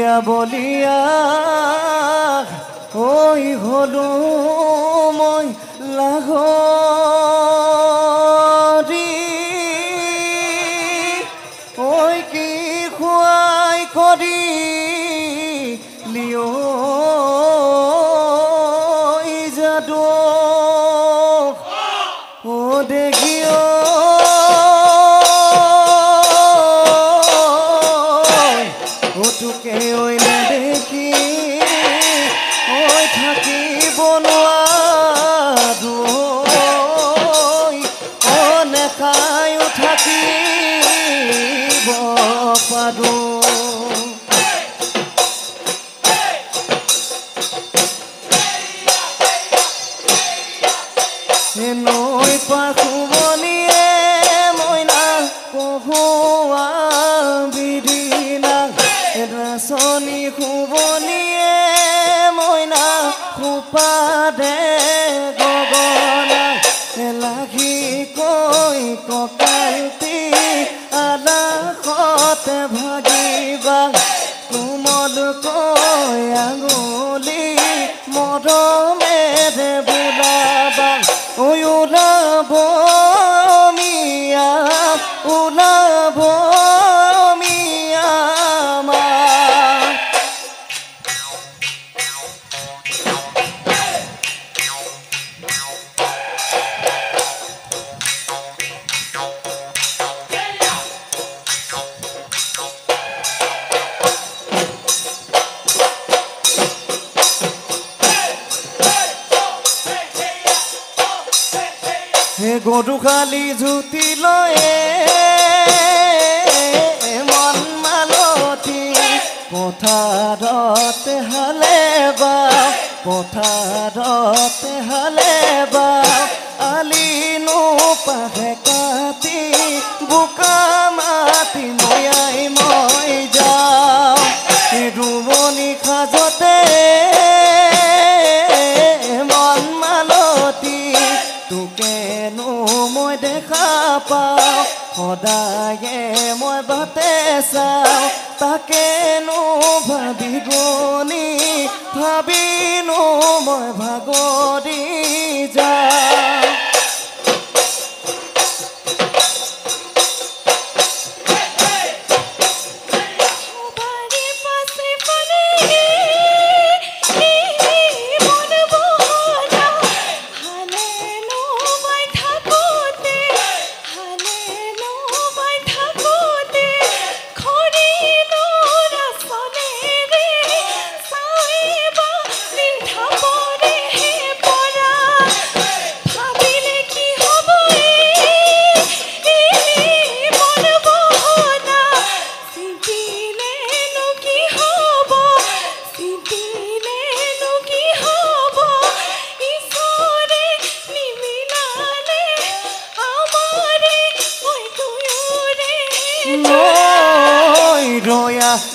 বলিয়া বলিয়া ঐ হলো মই লাহৰি ঐ কি খুৱাই কৰি লিঅ যাদু ও দেখিও তোকে ঐ নেদেখি ঐ থাকিব নোৱাৰো ঐ নেখায়ো থাকিব পাৰো নৈ পাৰ শুৱনিয়ে মইনা কহুৱা বিৰিণা ৰাচনি শুৱনিয়ে মইনা খোপাদে গগনা লাগি কৈ ককালতি আলাসতে ভাগিবা কোমল কৈ আঙুলি মৰমেৰে বোলাবা ঐ ওলাব মিয়া ওলাব মিয়া গৰু খালি জুতি লয়ে মন মালতী পথাৰতে হালে বাও পথাৰতে হালে বাও আলিনো পাহে কাটি বোকা মাটি ময়াই মই যাওঁ ৰুৱনি সাজতে মন মালতী তোকেনো মই দেখা পাওঁ সদায়ে মই বাটে চাওঁ তাকেনো ভাবি গনি ভাবিনো মই ভাগৰি যাওঁ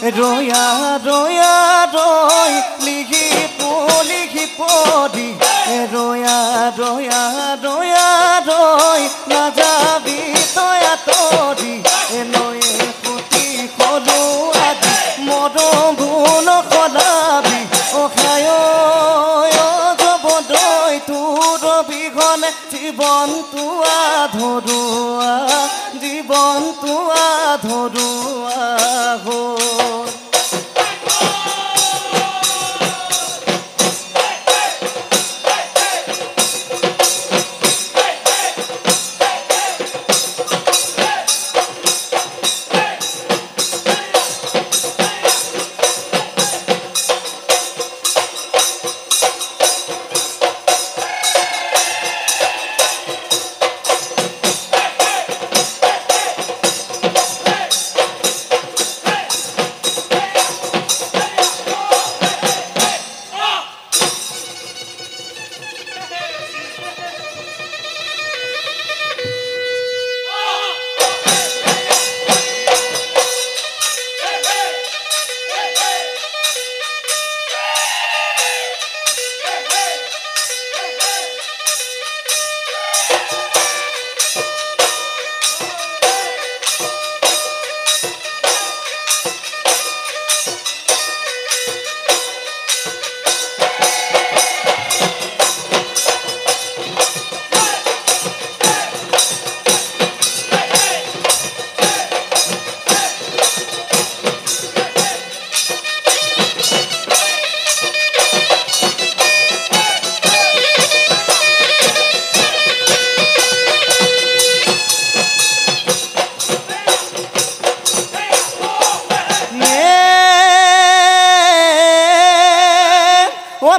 ৰয়া ৰয়া ৰয় লিখি পড়ি ৰয়া ৰয়া ৰয়া ৰয় না যাবি তয়া তৰি নয়ে পুতি সৰু আজি মৰম ভুল সলাবি অখায় জবদৈ তোৰ বিঘনে জীৱনটো আধৰুৱা জীৱনটো আধৰুৱা হ'ল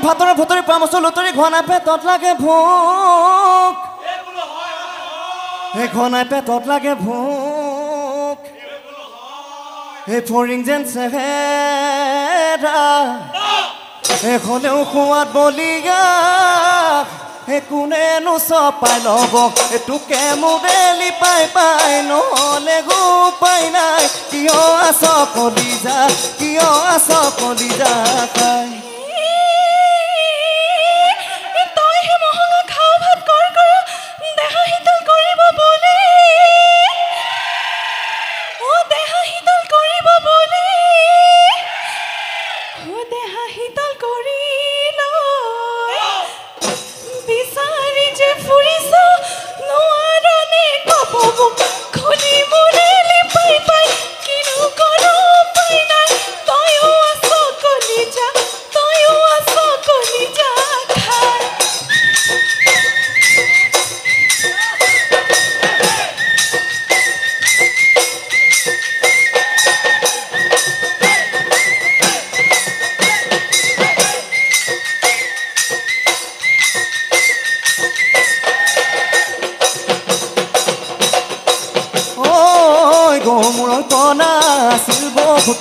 ভাতৰে ভুতৰি পামচ লুতৰি ঘনাই পেটত লাগে ভোক এই ঘনাই পেটত লাগে ভোক এই ফৰিং যেন চেহেৰা এখনেও খোৱাত বলিয়া কোনেনো চপাই ল'ব তোকে মোৰেলি পাই পাই নহ'লে গোপাই নাই কিয় আছ কলিজা খাই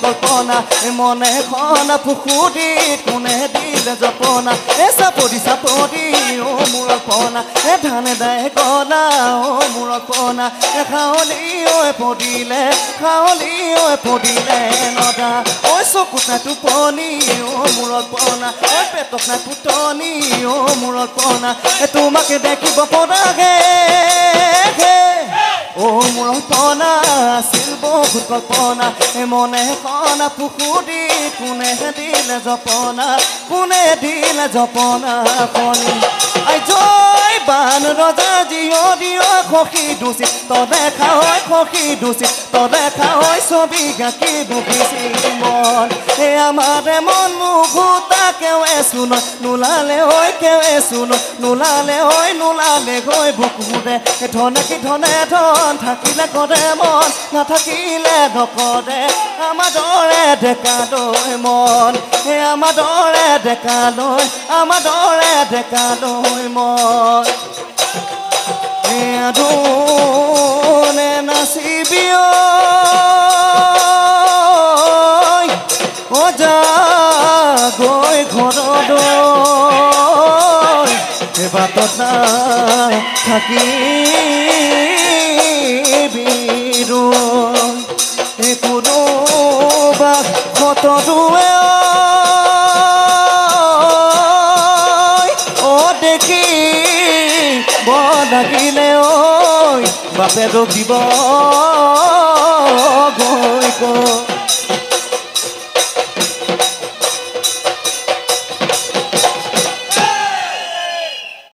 কল্পনা মনে খনা পুখুৰীত কোনে দিলে জপনা চাপৰি অ মূৰৰ পনা ধানে দাই কলা অ মূৰৰ পনা খাৱলি ঐ পৰিলে নদা ঐ চকুত নাই টোপনি অ মূৰত পনা ঐ পেটত নাই ফুটনি অ মূৰত পনা তোমাকে দেখিব পৰাগে অ মূৰত পনা আছিল বহুত কল্পনা মনে খনা পুখুৰীত কোনে দিলে জপনা কণী আই জয় বান ৰজা জীয় খসি দুচিত তদেখা হয় ছবি গাঁকি বুকিছিল মন আমাৰে মন মুখুতা কেৱে চুন নোলালে গৈ বুকুৰে ধনে ধন থাকিলে কৰে মন নাথাকিলে নকৰে আমাৰ দৰে ডেকা লৈ মন আমাৰ দৰে ডেকা লৈ মন আদোনে নাচিবি ঐ যা গৈ ঘৰলৈ বাটত নাই থাকিবি কোনোবা ক্ষতৰুৱে দেখি লাগিলে ঐ বাপে ৰখিব গৈ